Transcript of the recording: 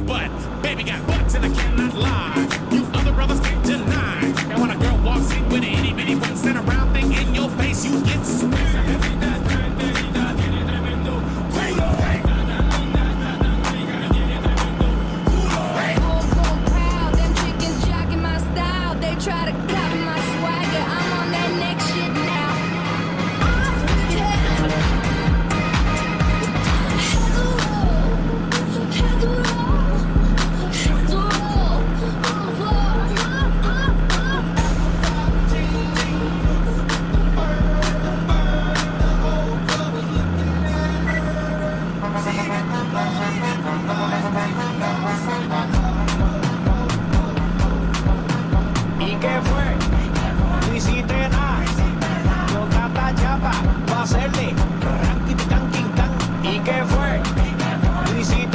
but baby got butts and I cannot lie. You other brothers can't deny. And when a girl walks in with an itty bitty one cent around thing in your face, you get smacked. Try to copy my swagger, I'm on that next shit now. Off with it. Hit the roll, hit the roll, hit the roll. ¿Y qué fue? No hiciste nada. Yo tata chapa, va a hacerle ranking, can. ¿Y qué fue? No hiciste